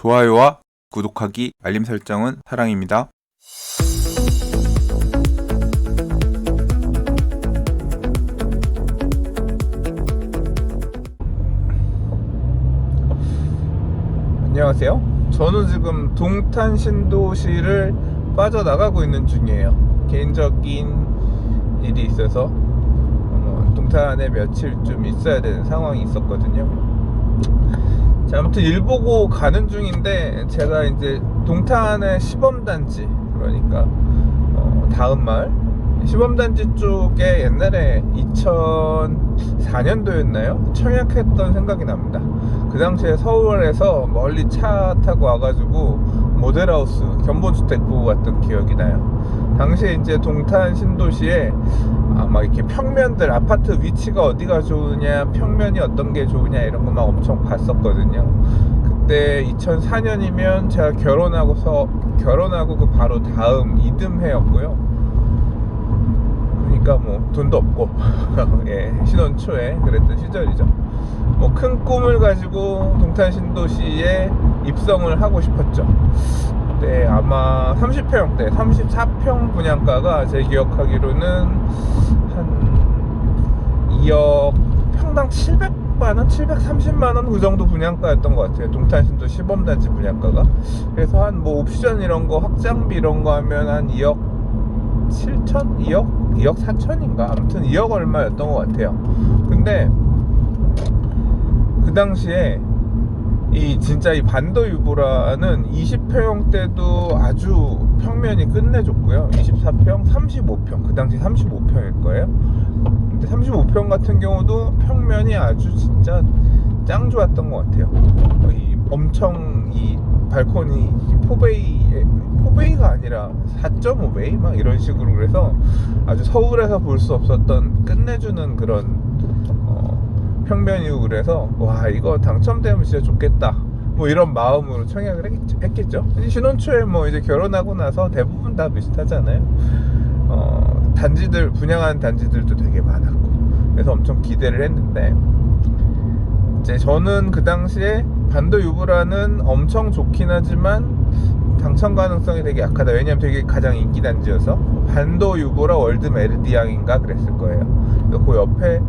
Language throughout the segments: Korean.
좋아요와 구독하기, 알림 설정은 사랑입니다. 안녕하세요. 저는 지금 동탄 신도시를 빠져나가고 있는 중이에요. 개인적인 일이 있어서 동탄에 며칠 좀 있어야 되는 상황이 있었거든요. 자, 아무튼 일 보고 가는 중인데, 제가 이제 동탄의 시범단지, 그러니까 다음 마을 시범단지 쪽에 옛날에 2004년도였나요? 청약했던 생각이 납니다. 그 당시에 서울에서 멀리 차 타고 와가지고 모델하우스 견본주택 보고 갔던 기억이 나요. 당시에 이제 동탄 신도시에 막 이렇게 평면들, 아파트 위치가 어디가 좋으냐, 평면이 어떤 게 좋으냐, 이런 거 막 엄청 봤었거든요. 그때 2004년이면 제가 결혼하고 그 바로 다음 이듬해였고요. 그러니까 뭐 돈도 없고 예, 신혼 초에 그랬던 시절이죠. 뭐 큰 꿈을 가지고 동탄 신도시에 입성을 하고 싶었죠. 그때 아마 30평대, 34평 분양가가 제 기억하기로는 한 2억, 평당 700만원, 730만원 그 정도 분양가였던 것 같아요. 동탄 신도 시범단지 분양가가. 그래서 한 뭐 옵션 이런 거, 확장비 이런 거 하면 한 2억 7천? 2억 4천인가? 아무튼 2억 얼마였던 것 같아요. 근데 그 당시에 진짜 이 반도유보라는 20평대도 아주 평면이 끝내줬고요. 24평, 35평, 그 당시 35평일 거예요. 근데 35평 같은 경우도 평면이 아주 진짜 짱 좋았던 것 같아요. 엄청 이 발코니 포베이가 아니라 4.5베이 막 이런 식으로, 그래서 아주 서울에서 볼 수 없었던 끝내주는 그런 평면이고, 그래서 와, 이거 당첨되면 진짜 좋겠다, 뭐 이런 마음으로 청약을 했겠죠. 신혼 초에 뭐 이제 결혼하고 나서 대부분 다 비슷하잖아요. 단지들, 분양하는 단지들도 되게 많았고, 그래서 엄청 기대를 했는데, 이제 저는 그 당시에 반도유보라는 엄청 좋긴 하지만 당첨 가능성이 되게 약하다. 왜냐면 되게 가장 인기 단지여서. 반도유보라 월드 메르디앙인가 그랬을 거예요. 그 옆에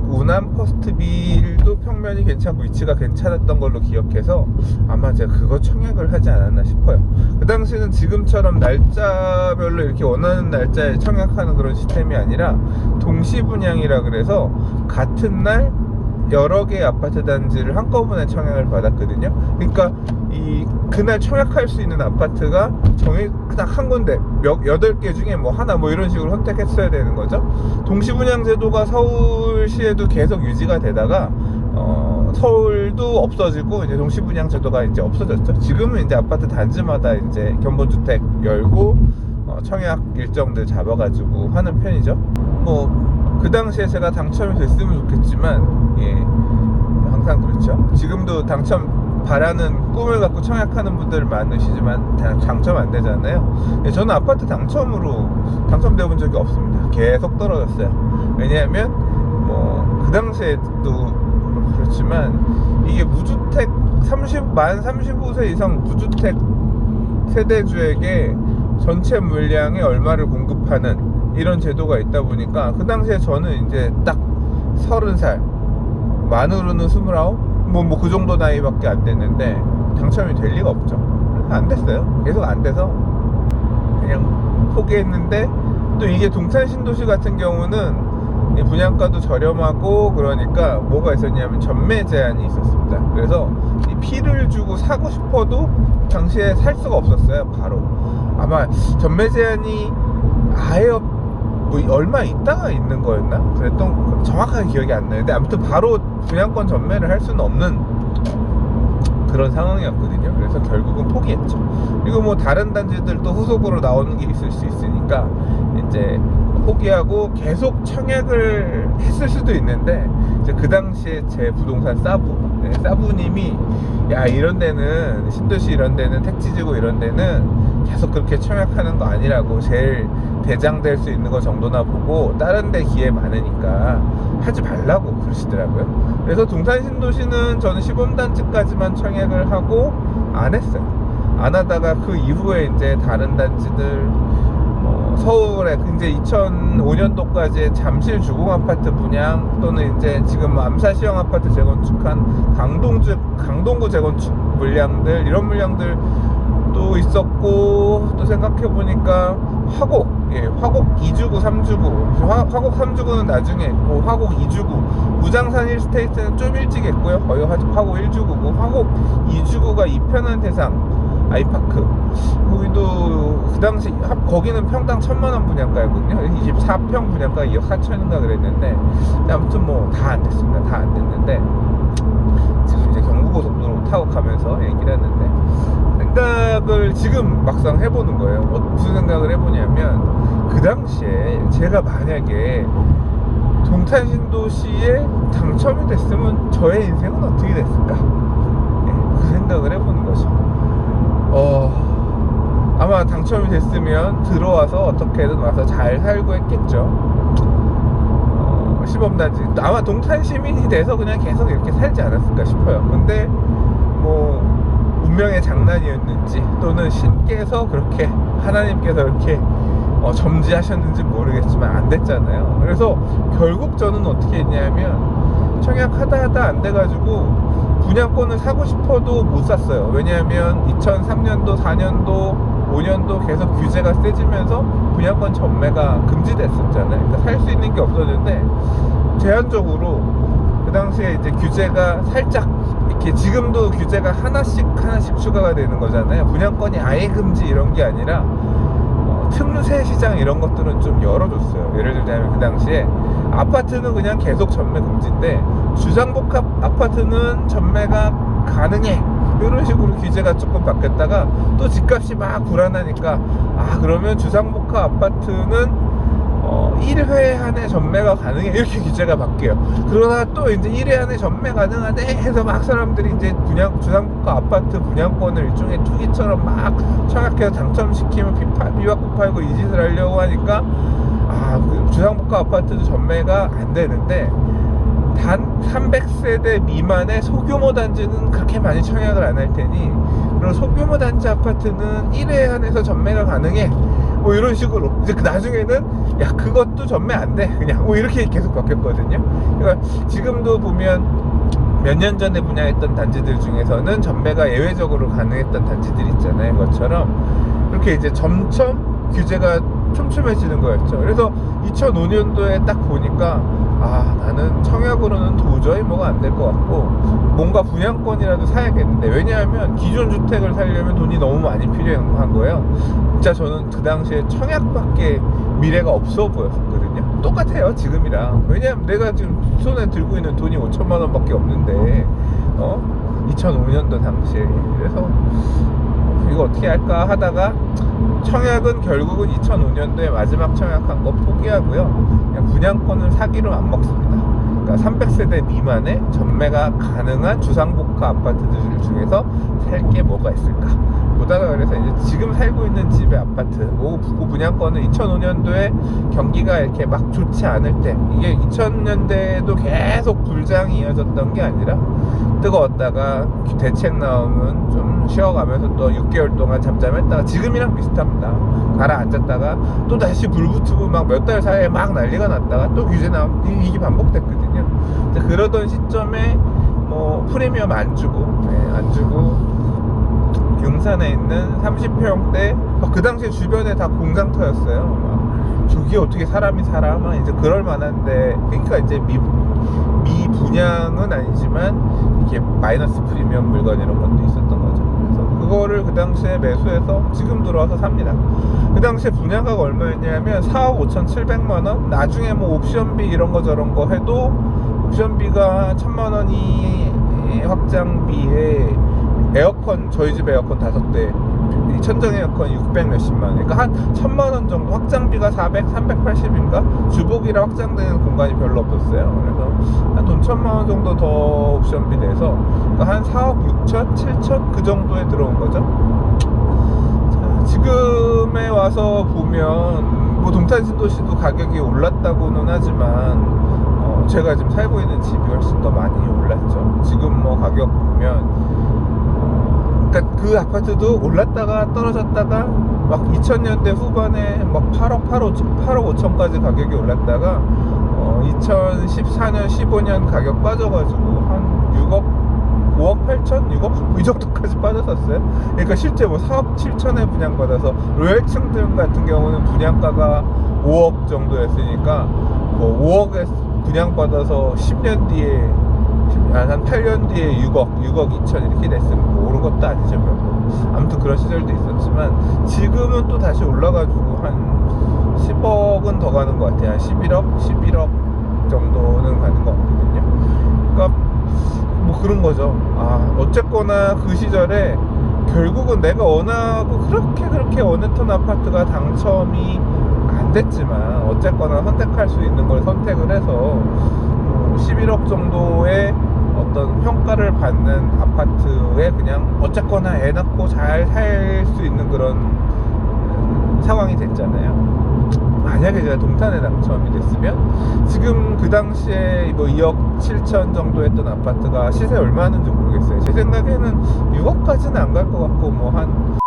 우남 퍼스트빌도 평면이 괜찮고 위치가 괜찮았던 걸로 기억해서 아마 제가 그거 청약을 하지 않았나 싶어요. 그 당시는 지금처럼 날짜별로 이렇게 원하는 날짜에 청약하는 그런 시스템이 아니라 동시분양이라 그래서 같은 날 여러 개의 아파트 단지를 한꺼번에 청약을 받았거든요. 그러니까 그날 청약할 수 있는 아파트가 딱 한 군데, 8개 중에 뭐 하나, 뭐 이런 식으로 선택했어야 되는 거죠. 동시분양 제도가 서울시에도 계속 유지가 되다가 서울도 없어지고 이제 동시분양 제도가 이제 없어졌죠. 지금은 이제 아파트 단지마다 이제 견본주택 열고 청약 일정들 잡아가지고 하는 편이죠. 뭐 그 당시에 제가 당첨이 됐으면 좋겠지만, 예, 항상 그렇죠. 지금도 당첨 바라는 꿈을 갖고 청약하는 분들 많으시지만 당첨 안 되잖아요. 예, 저는 아파트 당첨되어 본 적이 없습니다. 계속 떨어졌어요. 왜냐하면 뭐 그 당시에도 그렇지만 이게 무주택 만 35세 이상 무주택 세대주에게 전체 물량의 얼마를 공급하는 이런 제도가 있다 보니까, 그 당시에 저는 이제 딱 30살, 만으로는 29? 뭐 그 정도 나이밖에 안 됐는데 당첨이 될 리가 없죠. 안 됐어요. 계속 안 돼서 그냥 포기했는데, 또 이게 동탄 신도시 같은 경우는 분양가도 저렴하고, 그러니까 뭐가 있었냐면 전매 제한이 있었습니다. 그래서 이 피를 주고 사고 싶어도 당시에 살 수가 없었어요. 바로 아마 전매 제한이 아예 뭐 얼마 있다가 있는 거였나? 그랬던, 정확하게 기억이 안 나는데 아무튼 바로 분양권 전매를 할 수는 없는 그런 상황이었거든요. 그래서 결국은 포기했죠. 그리고 뭐 다른 단지들도 후속으로 나오는 게 있을 수 있으니까 이제 포기하고 계속 청약을 했을 수도 있는데, 이제 그 당시에 제 부동산 사부님이 야, 이런 데는, 신도시 이런 데는, 택지지구 이런 데는 계속 그렇게 청약하는 거 아니라고, 제일 대장될 수 있는 거 정도나 보고 다른 데 기회 많으니까 하지 말라고 그러시더라고요. 그래서 동탄 신도시는 저는 시범단지까지만 청약을 하고 안 했어요. 안 하다가 그 이후에 이제 다른 단지들 서울에 이제 2005년도까지 잠실 주공 아파트 분양 또는 이제 지금 암사 시형 아파트 재건축한 강동구 재건축 물량들, 이런 물량들도 있었고, 또 생각해 보니까 화곡 2주구 3주구, 화곡 3주구는 나중에 했고, 화곡 2주구 우장산 힐스테이트는 좀 일찍 했고요. 거의 화곡 1주구고, 화곡 2주구가 이편한 대상 아이파크, 거기도 그 당시 거기는 평당 1,000만원 분양가였거든요. 24평 분양가 2억 4천인가 그랬는데, 아무튼 뭐 다 안 됐습니다. 다 안 됐는데, 지금 이제 경부고속도로 타고 가면서 얘기를 했는데, 생각을 지금 막상 해보는 거예요. 무슨 생각을 해보냐면, 그 당시에 제가 만약에 동탄신도시에 당첨이 됐으면 저의 인생은 어떻게 됐을까? 그 생각을 해보는 거죠. 아마 당첨이 됐으면 들어와서 어떻게든 와서 잘 살고 했겠죠. 시범단지 아마 동탄 시민이 돼서 그냥 계속 이렇게 살지 않았을까 싶어요. 근데 뭐 운명의 장난이었는지, 또는 신께서 그렇게, 하나님께서 이렇게 점지하셨는지 모르겠지만 안 됐잖아요. 그래서 결국 저는 어떻게 했냐면, 청약하다 안 돼가지고 분양권을 사고 싶어도 못 샀어요. 왜냐하면 2003년도, 4년도, 5년도 계속 규제가 세지면서 분양권 전매가 금지됐었잖아요. 그러니까 살 수 있는 게 없었는데, 제한적으로 그 당시에 이제 규제가 살짝 이렇게, 지금도 규제가 하나씩 추가가 되는 거잖아요. 분양권이 아예 금지 이런 게 아니라 틈새 시장 이런 것들은 좀 열어줬어요. 예를 들자면 그 당시에 아파트는 그냥 계속 전매 금지인데, 주상복합 아파트는 전매가 가능해, 이런 식으로 규제가 조금 바뀌었다가, 또 집값이 막 불안하니까 그러면 주상복합 아파트는 1회 안에 전매가 가능해, 이렇게 규제가 바뀌어요. 그러다가 또 이제 1회 안에 전매 가능하대 해서 막 사람들이 이제 주상복합 아파트 분양권을 일종의 투기처럼 막 청약해서 당첨시키면 비박구 팔고 이 짓을 하려고 하니까 주상복합 아파트도 전매가 안 되는데, 단 300세대 미만의 소규모 단지는 그렇게 많이 청약을 안 할 테니, 그리고 소규모 단지 아파트는 1회 한해서 전매가 가능해, 뭐 이런 식으로. 이제 나중에는 그것도 전매 안 돼, 그냥 뭐 이렇게 계속 바뀌었거든요. 그러니까 지금도 보면 몇 년 전에 분양했던 단지들 중에서는 전매가 예외적으로 가능했던 단지들 있잖아요. 그것처럼 그렇게 이제 점점 규제가 촘촘해지는 거였죠. 그래서 2005년도에 딱 보니까 나는 청약으로는 도저히 뭐가 안 될 것 같고, 뭔가 분양권이라도 사야겠는데, 왜냐하면 기존 주택을 살려면 돈이 너무 많이 필요한 거예요. 진짜 저는 그 당시에 청약밖에 미래가 없어 보였었거든요. 똑같아요, 지금이랑. 왜냐하면 내가 지금 손에 들고 있는 돈이 5천만 원밖에 없는데, 2005년도 당시에. 그래서 이거 어떻게 할까 하다가, 청약은 결국은 2005년도에 마지막 청약한 거 포기하고요, 그냥 분양권을 사기로 안 먹습니다. 그러니까 300세대 미만의 전매가 가능한 주상복합 아파트들 중에서 살 게 뭐가 있을까 보다가, 그래서 이제 지금 살고 있는 집의 아파트, 그 분양권은 2005년도에 경기가 이렇게 막 좋지 않을 때, 이게 2000년대에도 계속 불장이 이어졌던 게 아니라, 뜨거웠다가 대책 나오면 좀 쉬어가면서 또 6개월 동안 잠잠했다가, 지금이랑 비슷합니다. 가라앉았다가 또 다시 불 붙고 막 몇 달 사이에 막 난리가 났다가 또 규제 나오면 이게 반복됐거든요. 그러던 시점에 뭐 프리미엄 안 주고 용산에 있는 30평대, 그 당시에 주변에 다 공장터였어요. 저기 어떻게 사람이 살아? 이제 그럴 만한데, 그러니까 이제 미분양은 아니지만 이렇게 마이너스 프리미엄 물건 이런 것도 있었던 거죠. 그래서 그거를 그 당시에 매수해서 지금 들어와서 삽니다. 그 당시에 분양가가 얼마였냐면 4억 5,700만 원. 나중에 뭐 옵션비 이런 거 저런 거 해도 옵션비가 1,000만 원이 확장비에, 에어컨, 저희 집 에어컨 5대, 천정 에어컨 600 몇십만 원, 그러니까 한 1,000만 원 정도, 확장비가 380인가 주복이라 확장되는 공간이 별로 없었어요. 그래서 한 돈 1,000만 원 정도 더 옵션비 내서, 그러니까 한 4억 6천, 7천 그 정도에 들어온 거죠. 자, 지금에 와서 보면 뭐 동탄신도시도 가격이 올랐다고는 하지만, 제가 지금 살고 있는 집이 훨씬 더 많이 올랐죠. 지금 뭐 가격 보면 그러니까 그 아파트도 올랐다가 떨어졌다가 막 2000년대 후반에 막 8억 5천까지 가격이 올랐다가 2014년 15년 가격 빠져가지고 한 5억 8천? 6억? 이 정도까지 빠졌었어요. 그러니까 실제 뭐 4억 7천에 분양받아서 로얄층들 같은 경우는 분양가가 5억 정도였으니까 뭐 5억에 분양받아서 10년 뒤에 한 8년 뒤에 6억 2천 이렇게 됐으면 뭐 오른 것도 아니죠 별로. 아무튼 그런 시절도 있었지만 지금은 또 다시 올라가지고 한 10억은 더 가는 것 같아요. 한 11억 정도는 가는 것 같거든요. 그러니까 뭐 그런 거죠. 어쨌거나 그 시절에 결국은 내가 원하고 그렇게 원했던 아파트가 당첨이 안 됐지만 어쨌거나 선택할 수 있는 걸 선택을 해서 11억 정도의 어떤 평가를 받는 아파트에 그냥 어쨌거나 애 낳고 잘 살 수 있는 그런 상황이 됐잖아요. 만약에 제가 동탄에 당첨이 됐으면 지금 그 당시에 뭐 2억 7천 정도 했던 아파트가 시세 얼마 하는지 모르겠어요. 제 생각에는 6억까지는 안 갈 것 같고 뭐 한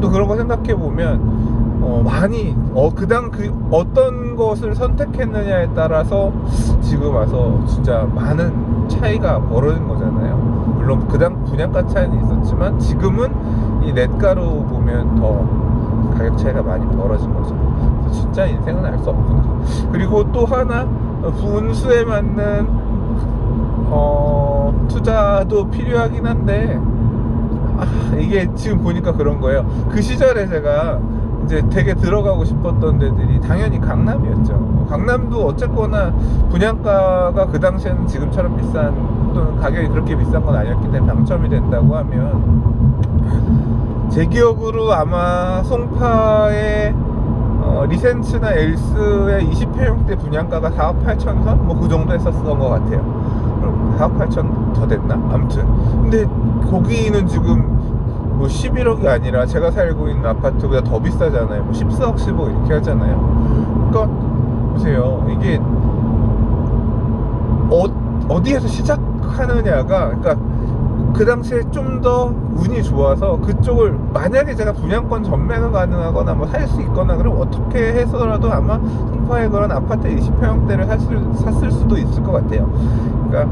또 그런 거 생각해 보면 많이 어떤 것을 선택했느냐에 따라서 지금 와서 진짜 많은 차이가 벌어진 거잖아요. 물론 분양가 차이는 있었지만 지금은 이 넷가로 보면 더 가격 차이가 많이 벌어진 거죠. 그래서 진짜 인생은 알 수 없구나. 그리고 또 하나 분수에 맞는 투자도 필요하긴 한데 이게 지금 보니까 그런 거예요. 그 시절에 제가 이제 되게 들어가고 싶었던 데들이 당연히 강남이었죠. 강남도 어쨌거나 분양가가 그 당시에는 지금처럼 비싼 또는 가격이 그렇게 비싼 건 아니었기 때문에 당첨이 된다고 하면 제 기억으로 아마 송파의 리센츠나 엘스의 20평형대 분양가가 4억 8천 선? 뭐 그 정도 했었던 것 같아요. 그럼 4억 8천 더 됐나? 아무튼 근데 거기는 지금 뭐 11억이 아니라 제가 살고 있는 아파트보다 더 비싸잖아요. 뭐 14억 15억 이렇게 하잖아요. 그러니까 보세요. 이게 어디에서 시작하느냐가, 그러니까 그 당시에 좀 더 운이 좋아서 그쪽을 만약에 제가 분양권 전매가 가능하거나 뭐 살 수 있거나 그럼 어떻게 해서라도 아마 송파에 그런 아파트 20평형대를 샀을 수도 있을 것 같아요. 그러니까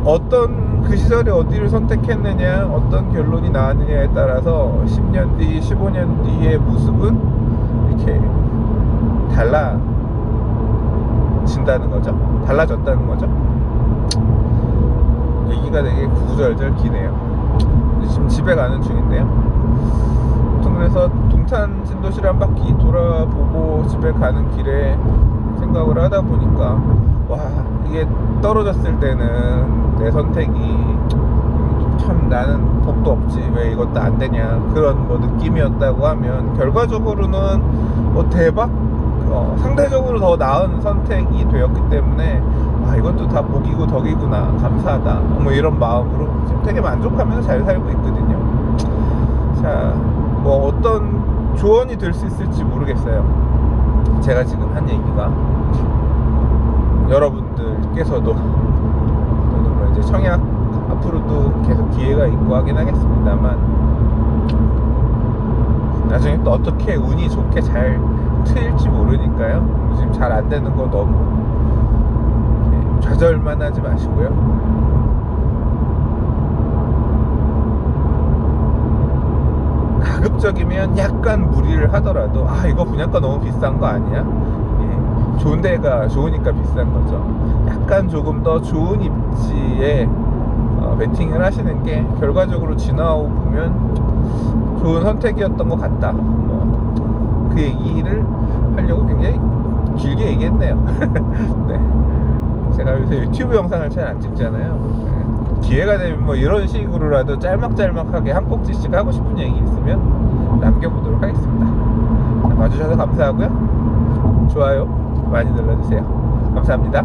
어떤 그 시절에 어디를 선택했느냐, 어떤 결론이 나왔느냐에 따라서 10년 뒤, 15년 뒤의 모습은 이렇게 달라진다는 거죠. 달라졌다는 거죠. 얘기가 되게 구구절절 기네요. 지금 집에 가는 중인데요. 아무튼 그래서 동탄 신도시를 한 바퀴 돌아보고 집에 가는 길에 생각을 하다 보니까 와, 이게 떨어졌을 때는 내 선택이 참 나는 복도 없지 왜 이것도 안 되냐 그런 뭐 느낌이었다고 하면 결과적으로는 뭐 대박 상대적으로 더 나은 선택이 되었기 때문에 이것도 다 복이고 덕이구나 감사하다 뭐 이런 마음으로 지금 되게 만족하면서 잘 살고 있거든요. 자, 뭐 어떤 조언이 될 수 있을지 모르겠어요. 제가 지금 한 얘기가 여러분들께서도 또는 뭐 이제 청약 앞으로도 계속 기회가 있고 하긴 하겠습니다만 나중에 또 어떻게 운이 좋게 잘 트일지 모르니까요. 지금 잘 안 되는 거 너무 좌절만 하지 마시고요. 가급적이면 약간 무리를 하더라도 이거 분양가 너무 비싼 거 아니야? 좋은 데가 좋으니까 비싼 거죠. 약간 조금 더 좋은 입지에 베팅을 하시는 게 결과적으로 지나고 보면 좋은 선택이었던 것 같다. 그 얘기를 하려고 굉장히 길게 얘기했네요. 네. 제가 요새 유튜브 영상을 잘 안 찍잖아요. 기회가 되면 뭐 이런 식으로라도 짤막짤막하게 한 꼭지씩 하고 싶은 얘기 있으면 남겨보도록 하겠습니다. 자, 봐주셔서 감사하고요. 좋아요 많이 눌러주세요. 감사합니다.